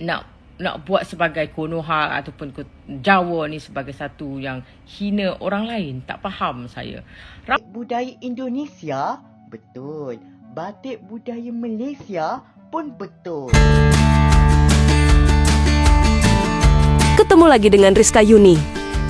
nak buat sebagai Konoha ataupun Jawa ni sebagai satu yang hina orang lain. Tak faham saya. Budaya Indonesia, betul. Batik budaya Malaysia pun betul. Ketemu lagi dengan Rizka Yuni.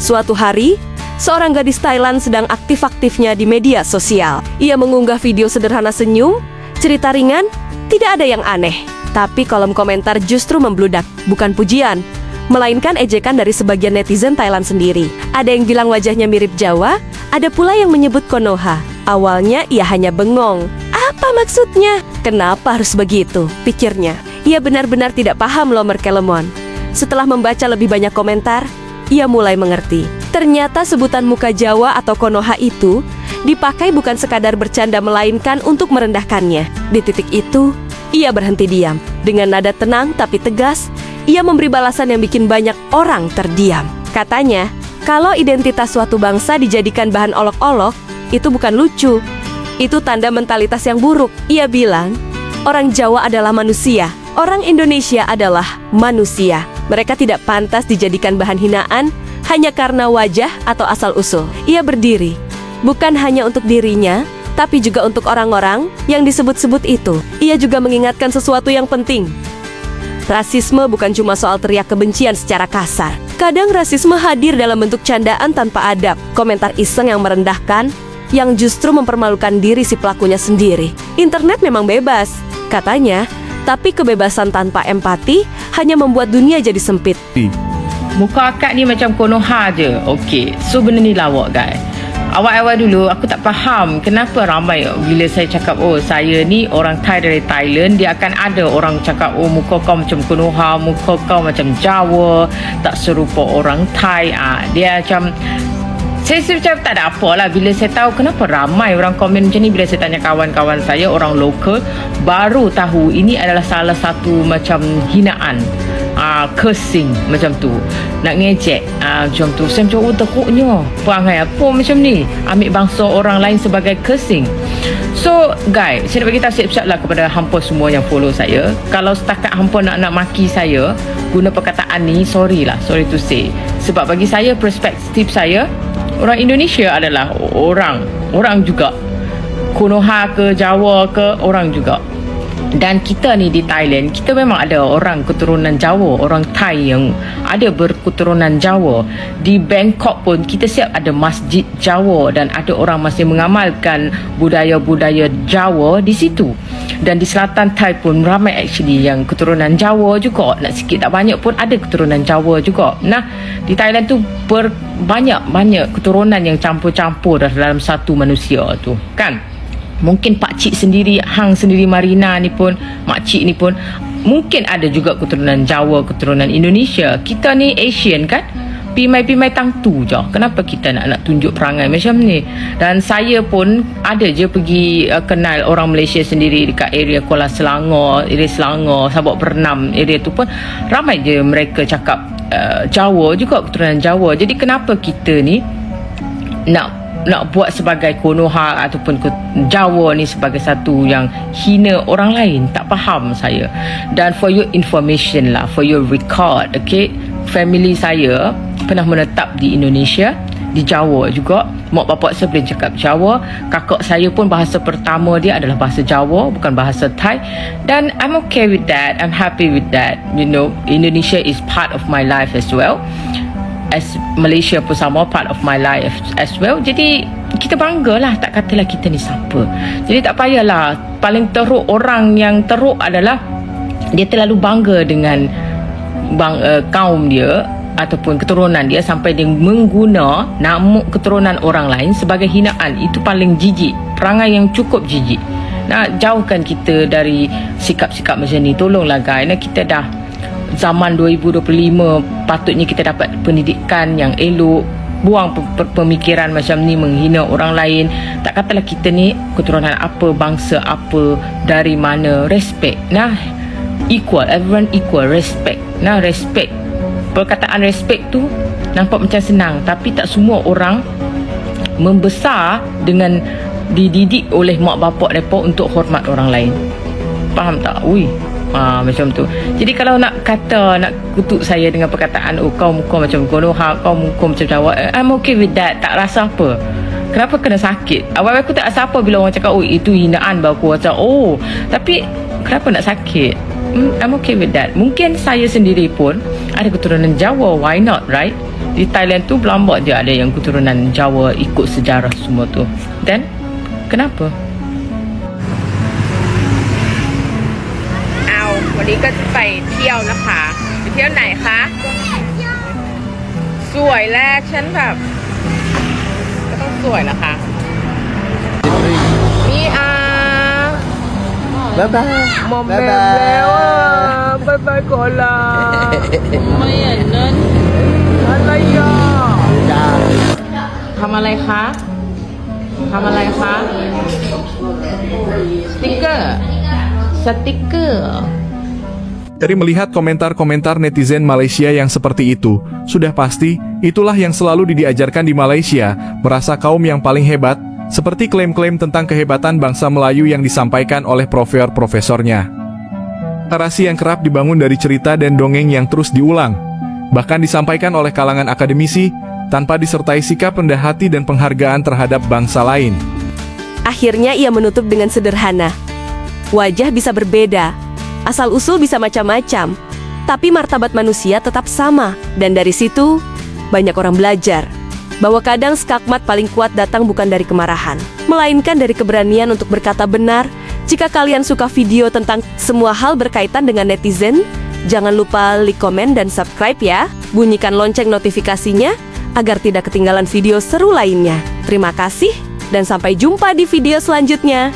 Suatu hari, seorang gadis Thailand sedang aktif-aktifnya di media sosial. Ia mengunggah video sederhana senyum, cerita ringan, tidak ada yang aneh. Tapi kolom komentar justru membludak, bukan pujian, melainkan ejekan dari sebagian netizen Thailand sendiri. Ada yang bilang wajahnya mirip Jawa, ada pula yang menyebut Konoha. Awalnya ia hanya bengong. Apa maksudnya? Kenapa harus begitu? Pikirnya. Ia benar-benar tidak paham loh Merkelemon. Setelah membaca lebih banyak komentar, ia mulai mengerti. Ternyata sebutan muka Jawa atau Konoha itu dipakai bukan sekadar bercanda melainkan untuk merendahkannya. Di titik itu, ia berhenti diam. Dengan nada tenang tapi tegas, ia memberi balasan yang bikin banyak orang terdiam. Katanya, kalau identitas suatu bangsa dijadikan bahan olok-olok, itu bukan lucu. Itu tanda mentalitas yang buruk. Ia bilang, orang Jawa adalah manusia, orang Indonesia adalah manusia. Mereka tidak pantas dijadikan bahan hinaan hanya karena wajah atau asal-usul. Ia berdiri, bukan hanya untuk dirinya, tapi juga untuk orang-orang yang disebut-sebut itu. Ia juga mengingatkan sesuatu yang penting. Rasisme bukan cuma soal teriak kebencian secara kasar. Kadang rasisme hadir dalam bentuk candaan tanpa adab, komentar iseng yang merendahkan, yang justru mempermalukan diri si pelakunya sendiri. Internet memang bebas, katanya, tapi kebebasan tanpa empati hanya membuat dunia jadi sempit. Muka akak ni macam Konoha je. Okey, so benda ni lawak guys. Awal-awal dulu aku tak faham kenapa ramai bila saya cakap saya ni orang Thai dari Thailand, dia akan ada orang cakap muka kau macam Konoha, muka kau macam Jawa, tak serupa orang Thai. Dia macam saya macam tak ada apa lah bila saya tahu kenapa ramai orang komen macam ni. Bila saya tanya kawan-kawan saya orang lokal, baru tahu ini adalah salah satu macam hinaan, cursing macam tu, nak ngejek macam tu. Saya macam takutnya perangai apa macam ni, ambil bangsa orang lain sebagai cursing. So guys, saya nak bagi tahu siap-siap lah kepada hampa semua yang follow saya. Kalau setakat hampa nak maki saya guna perkataan ni, sorry to say. Sebab bagi saya, perspektif saya, orang Indonesia adalah orang juga. Konoha ke Jawa ke orang juga. Dan kita ni di Thailand, kita memang ada orang keturunan Jawa, orang Thai yang ada berketurunan Jawa. Di Bangkok pun kita siap ada masjid Jawa dan ada orang masih mengamalkan budaya-budaya Jawa di situ. Dan di selatan Thai pun ramai actually yang keturunan Jawa juga. Nak sikit tak banyak pun ada keturunan Jawa juga. Nah, di Thailand tu banyak keturunan yang campur-campur dalam satu manusia tu, kan? Mungkin pakcik sendiri, hang sendiri Marina ni pun, makcik ni pun mungkin ada juga keturunan Jawa, keturunan Indonesia. Kita ni Asian kan? Pimai-pimai tang tu je. Kenapa kita nak tunjuk perangai macam ni? Dan saya pun ada je pergi kenal orang Malaysia sendiri dekat area Kuala Selangor, area Selangor, Sabak Bernam, area tu pun ramai je mereka cakap Jawa juga, keturunan Jawa. Jadi kenapa kita ni nak buat sebagai Konoha ataupun Jawa ni sebagai satu yang hina orang lain? Tak faham saya. Dan for your information lah, for your record, okay, family saya pernah menetap di Indonesia, di Jawa juga. Mak bapak saya boleh cakap Jawa. Kakak saya pun bahasa pertama dia adalah bahasa Jawa, bukan bahasa Thai. Dan I'm okay with that, I'm happy with that. You know, Indonesia is part of my life as well, as Malaysia pun sama, part of my life as well. Jadi kita banggalah, tak katalah kita ni siapa. Jadi tak payahlah. Paling teruk, orang yang teruk adalah dia terlalu bangga dengan kaum dia ataupun keturunan dia sampai dia mengguna nama keturunan orang lain sebagai hinaan. Itu paling jijik, perangai yang cukup jijik. Nak jauhkan kita dari sikap-sikap macam ni. Tolonglah guys, kita dah zaman 2025, patutnya kita dapat pendidikan yang elok. Buang pemikiran macam ni, menghina orang lain. Tak katalah kita ni keturunan apa, bangsa apa, dari mana. Respect, equal, everyone equal, respect. Respect. Perkataan respect tu nampak macam senang, tapi tak semua orang membesar dengan dididik oleh mak bapak mereka untuk hormat orang lain. Faham tak? Macam tu. Jadi kalau nak kutuk saya dengan perkataan, oh kau muka macam Konoha, kau muka macam Jawa, I'm okay with that. Tak rasa apa. Kenapa kena sakit? Awal-awal aku tak rasa apa bila orang cakap, oh itu hinaan, baru aku rasa, oh. Tapi kenapa nak sakit? I'm okay with that. Mungkin saya sendiri pun ada keturunan Jawa, why not, right? Di Thailand tu berlambak dia ada yang keturunan Jawa ikut sejarah semua tu. Dan kenapa? วันนี้ก็จะไปเที่ยวนะคะไปเที่ยวไหนคะสวยแรกฉันแบบก็ต้องสวยนะคะมีBye bye. มอมแมมแล้วบายบายก่อนละไม่เห็นนั่นอะไรอ่ะทำอะไรคะทำอะไรคะสติ๊กเกอร์สติ๊กเกอร์ Dari melihat komentar-komentar netizen Malaysia yang seperti itu, sudah pasti, itulah yang selalu diajarkan di Malaysia, merasa kaum yang paling hebat, seperti klaim-klaim tentang kehebatan bangsa Melayu yang disampaikan oleh profesor-profesornya. Narasi yang kerap dibangun dari cerita dan dongeng yang terus diulang, bahkan disampaikan oleh kalangan akademisi, tanpa disertai sikap rendah hati dan penghargaan terhadap bangsa lain. Akhirnya ia menutup dengan sederhana. Wajah bisa berbeda, asal-usul bisa macam-macam, tapi martabat manusia tetap sama. Dan dari situ, banyak orang belajar bahwa kadang skakmat paling kuat datang bukan dari kemarahan, melainkan dari keberanian untuk berkata benar. Jika kalian suka video tentang semua hal berkaitan dengan netizen, jangan lupa like, komen, dan subscribe ya. Bunyikan lonceng notifikasinya agar tidak ketinggalan video seru lainnya. Terima kasih, dan sampai jumpa di video selanjutnya.